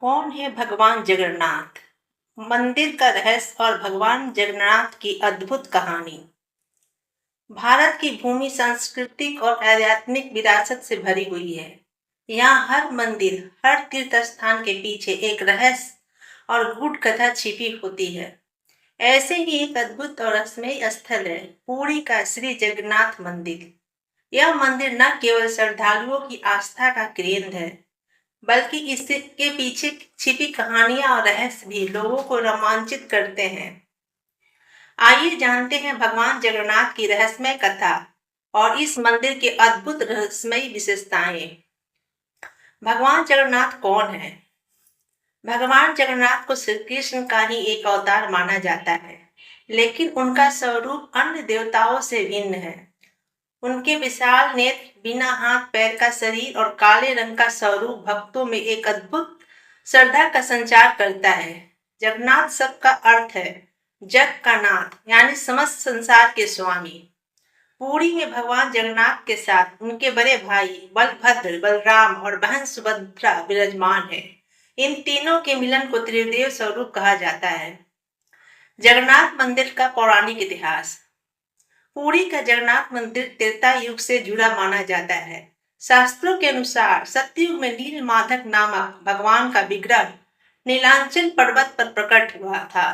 कौन है भगवान जगन्नाथ? मंदिर का रहस्य और भगवान जगन्नाथ की अद्भुत कहानी। भारत की भूमि सांस्कृतिक और आध्यात्मिक विरासत से भरी हुई है। यहाँ हर मंदिर, हर तीर्थ स्थान के पीछे एक रहस्य और गूढ़ कथा छिपी होती है। ऐसे ही एक अद्भुत और रहस्यमय स्थल है पुरी का श्री जगन्नाथ मंदिर। यह मंदिर न केवल श्रद्धालुओं की आस्था का केंद्र है, बल्कि इसके पीछे छिपी कहानियां और रहस्य भी लोगों को रोमांचित करते हैं। आइए जानते हैं भगवान जगन्नाथ की रहस्यमय कथा और इस मंदिर के अद्भुत रहस्यमय विशेषताएं। भगवान जगन्नाथ कौन है? भगवान जगन्नाथ को श्री कृष्ण का ही एक अवतार माना जाता है, लेकिन उनका स्वरूप अन्य देवताओं से भिन्न है। उनके विशाल नेत्र, बिना हाथ पैर का शरीर और काले रंग का स्वरूप भक्तों में एक अद्भुत श्रद्धा का संचार करता है। जगन्नाथ शब्द का अर्थ है जग का नाथ, यानी समस्त संसार के स्वामी। पुरी में भगवान जगन्नाथ के साथ उनके बड़े भाई बलभद्र, बलराम और बहन सुभद्रा विराजमान है। इन तीनों के मिलन को त्रिदेव स्वरूप कहा जाता है। जगन्नाथ मंदिर का पौराणिक इतिहास। पुरी का जगन्नाथ मंदिर त्रेता युग से जुड़ा माना जाता है। शास्त्रों के अनुसार सतयुग में नील माधव नामक भगवान का विग्रह नीलांचल पर्वत पर प्रकट हुआ था।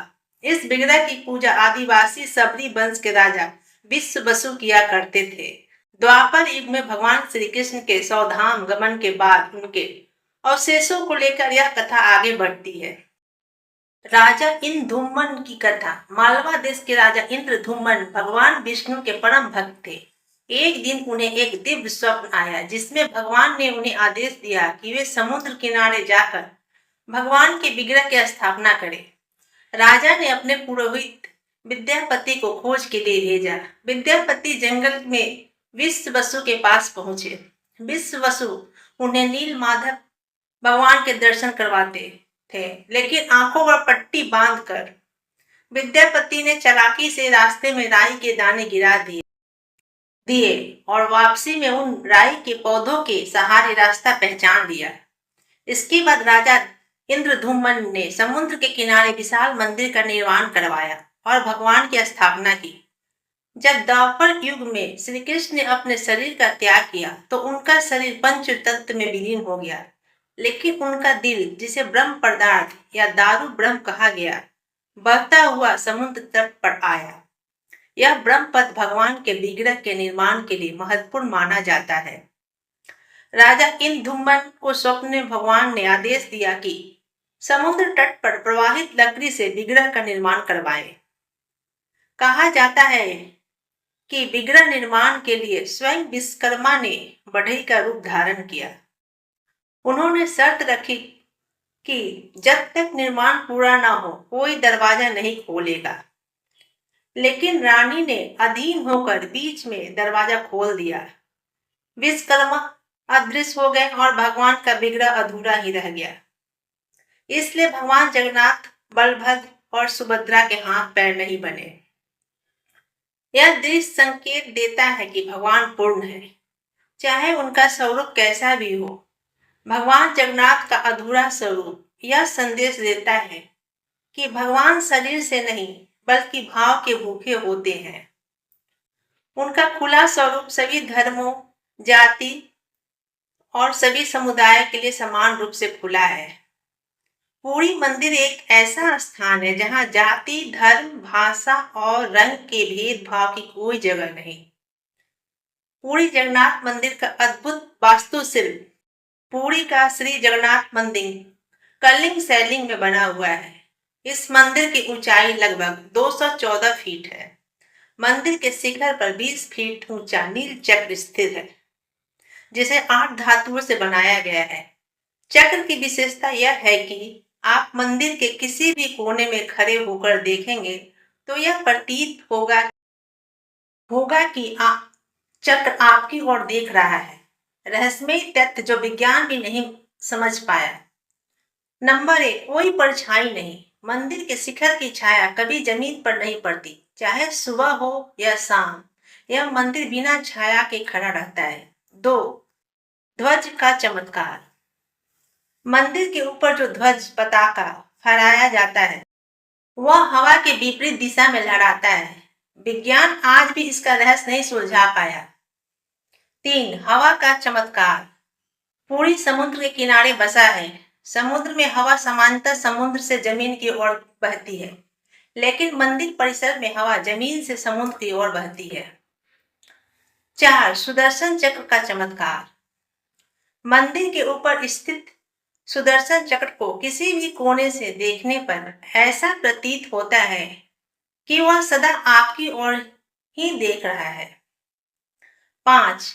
इस विग्रह की पूजा आदिवासी सबरी वंश के राजा विश्व बसु किया करते थे। द्वापर युग में भगवान श्री कृष्ण के सौधाम गमन के बाद उनके अवशेषों को लेकर यह कथा आगे बढ़ती है। राजा इंद्रधुम्न की कथा। मालवा देश के राजा इंद्रधुम्न भगवान विष्णु के परम भक्त थे। एक दिन उन्हें एक दिव्य स्वप्न आया, जिसमें भगवान ने उन्हें आदेश दिया कि वे समुद्र किनारे जाकर भगवान के विग्रह की स्थापना करें। राजा ने अपने पुरोहित विद्यापति को खोज के लिए भेजा। विद्यापति जंगल में विश्व वसु के पास पहुंचे। विश्व वसु उन्हें नील माधव भगवान के दर्शन करवाते थे, लेकिन आंखों पर पट्टी बांधकर विद्यापति ने चालाकी से रास्ते में राई के दाने गिरा दिए और वापसी में उन राई के पौधों के सहारे रास्ता पहचान लिया। इसके बाद राजा इंद्रधुम्न ने समुद्र के किनारे विशाल मंदिर का निर्माण करवाया और भगवान की स्थापना की। जब द्वापर युग में श्री कृष्ण ने अपने शरीर का त्याग किया, तो उनका शरीर पंच तत्व में विलीन हो गया, लेकिन उनका दिल, जिसे ब्रह्म पदार्थ या दारू ब्रह्म कहा गया, बहता हुआ समुद्र तट पर आया। यह ब्रह्म पद भगवान के विग्रह के निर्माण के लिए महत्वपूर्ण माना जाता है। राजा इंद्रधुम्न को स्वप्न में भगवान ने आदेश दिया कि समुद्र तट पर प्रवाहित लकड़ी से विग्रह का निर्माण करवाए। कहा जाता है कि विग्रह निर्माण के लिए स्वयं विश्वकर्मा ने बढ़ई का रूप धारण किया। उन्होंने शर्त रखी कि जब तक निर्माण पूरा ना हो, कोई दरवाजा नहीं खोलेगा। लेकिन रानी ने अधीन होकर बीच में दरवाजा खोल दिया। विश्वकर्मा अदृश्य हो गए और भगवान का विग्रह अधूरा ही रह गया। इसलिए भगवान जगन्नाथ बलभद्र और सुभद्रा के हाथ पैर नहीं बने। यह दृश्य संकेत देता है कि भगवान पूर्ण है, चाहे उनका स्वरूप कैसा भी हो। भगवान जगन्नाथ का अधूरा स्वरूप यह संदेश देता है कि भगवान शरीर से नहीं, बल्कि भाव के भूखे होते हैं। उनका खुला स्वरूप सभी धर्मों, जाति और सभी समुदाय के लिए समान रूप से खुला है। पुरी मंदिर एक ऐसा स्थान है जहां जाति, धर्म, भाषा और रंग के भेदभाव की कोई जगह नहीं। पुरी जगन्नाथ मंदिर का अद्भुत वास्तुशिल्प। पुरी का श्री जगन्नाथ मंदिर कलिंग शैली में बना हुआ है। इस मंदिर की ऊंचाई लगभग 214 फीट है। मंदिर के शिखर पर 20 फीट ऊंचा नील चक्र स्थित है, जिसे 8 धातुओं से बनाया गया है। चक्र की विशेषता यह है कि आप मंदिर के किसी भी कोने में खड़े होकर देखेंगे तो यह प्रतीत होगा कि चक्र आपकी ओर देख रहा है। रहस्यमय तथ्य जो विज्ञान भी नहीं समझ पाया। नंबर 1, कोई परछाई नहीं। मंदिर के शिखर की छाया कभी जमीन पर नहीं पड़ती, चाहे सुबह हो या शाम। यह मंदिर बिना छाया के खड़ा रहता है। 2, ध्वज का चमत्कार। मंदिर के ऊपर जो ध्वज पताका फहराया जाता है वह हवा के विपरीत दिशा में लहराता है। विज्ञान आज भी इसका रहस्य नहीं सुलझा पाया। 3, हवा का चमत्कार। पूरी समुद्र के किनारे बसा है। समुद्र में हवा समांतर समुद्र से जमीन की ओर बहती है, लेकिन मंदिर परिसर में हवा जमीन से समुद्र की ओर बहती है। 4, सुदर्शन चक्र का चमत्कार। मंदिर के ऊपर स्थित सुदर्शन चक्र को किसी भी कोने से देखने पर ऐसा प्रतीत होता है कि वह सदा आपकी ओर ही देख रहा है। 5,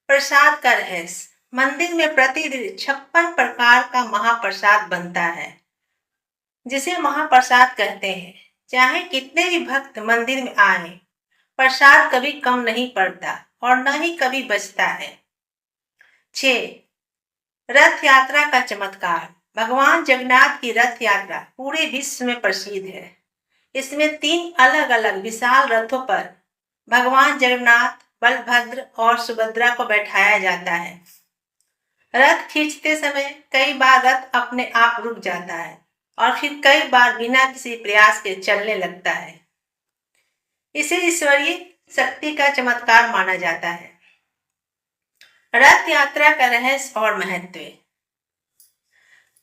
प्रसाद का रहस्य। मंदिर में प्रतिदिन 56 प्रकार का महाप्रसाद बनता है, जिसे महाप्रसाद कहते हैं। चाहे कितने भी भक्त मंदिर में आए, प्रसाद कभी कम नहीं पड़ता और न ही कभी बचता है। 6, रथ यात्रा का चमत्कार। भगवान जगन्नाथ की रथ यात्रा पूरे विश्व में प्रसिद्ध है। इसमें 3 अलग अलग विशाल रथों पर भगवान जगन्नाथ, बलभद्र और सुभद्रा को बैठाया जाता है। रथ खींचते समय कई बार रथ अपने आप रुक जाता है और फिर कई बार बिना किसी प्रयास के चलने लगता है। इसे ईश्वरीय शक्ति का चमत्कार माना जाता है। रथ यात्रा का रहस्य और महत्व।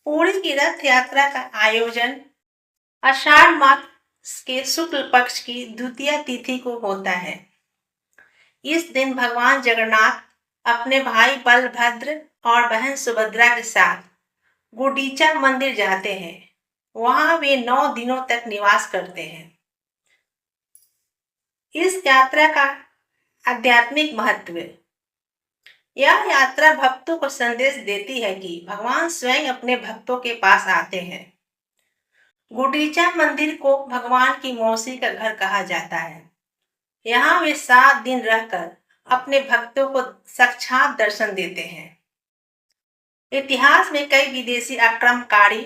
पुरी की रथ यात्रा का आयोजन आषाढ़ मास के शुक्ल पक्ष की द्वितीया तिथि को होता है। इस दिन भगवान जगन्नाथ अपने भाई बलभद्र और बहन सुभद्रा के साथ गुंडीचा मंदिर जाते हैं। वहां वे 9 दिनों तक निवास करते हैं। इस यात्रा का आध्यात्मिक महत्व। यह यात्रा भक्तों को संदेश देती है कि भगवान स्वयं अपने भक्तों के पास आते हैं। गुंडीचा मंदिर को भगवान की मौसी का घर कहा जाता है। यहाँ वे 7 दिन रहकर अपने भक्तों को साक्षात दर्शन देते हैं। इतिहास में कई विदेशी आक्रमणकारी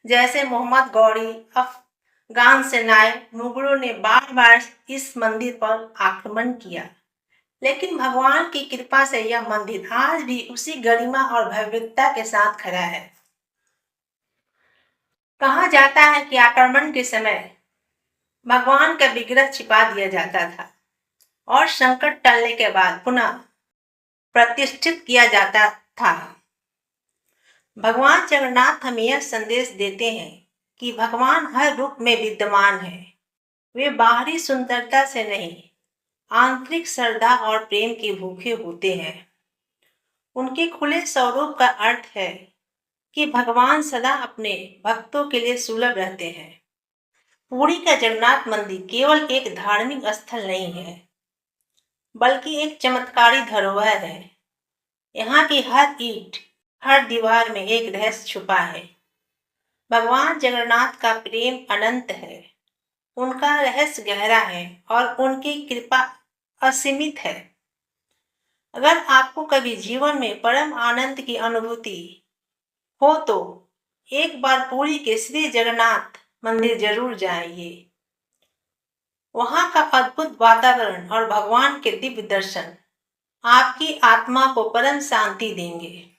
जैसे मोहम्मद गौरी, अफगान सेनाएं, मुगलों ने बार बार इस मंदिर पर आक्रमण किया, लेकिन भगवान की कृपा से यह मंदिर आज भी उसी गरिमा और भव्यता के साथ खड़ा है। कहा जाता है कि आक्रमण के समय भगवान का विग्रह छिपा दिया जाता था और संकट टलने के बाद पुनः प्रतिष्ठित किया जाता था। भगवान जगन्नाथ हमें यह संदेश देते हैं कि भगवान हर रूप में विद्यमान है। वे बाहरी सुंदरता से नहीं, आंतरिक श्रद्धा और प्रेम के भूखे होते हैं। उनके खुले स्वरूप का अर्थ है कि भगवान सदा अपने भक्तों के लिए सुलभ रहते हैं। पुरी का जगन्नाथ मंदिर केवल एक धार्मिक स्थल नहीं है, बल्कि एक चमत्कारी धरोहर है। यहाँ की हर ईंट, हर दीवार में एक रहस्य छुपा है। भगवान जगन्नाथ का प्रेम अनंत है, उनका रहस्य गहरा है और उनकी कृपा असीमित है। अगर आपको कभी जीवन में परम आनंद की अनुभूति हो तो एक बार पुरी के श्री जगन्नाथ मंदिर जरूर जाइए। वहां का अद्भुत वातावरण और भगवान के दिव्य दर्शन आपकी आत्मा को परम शांति देंगे।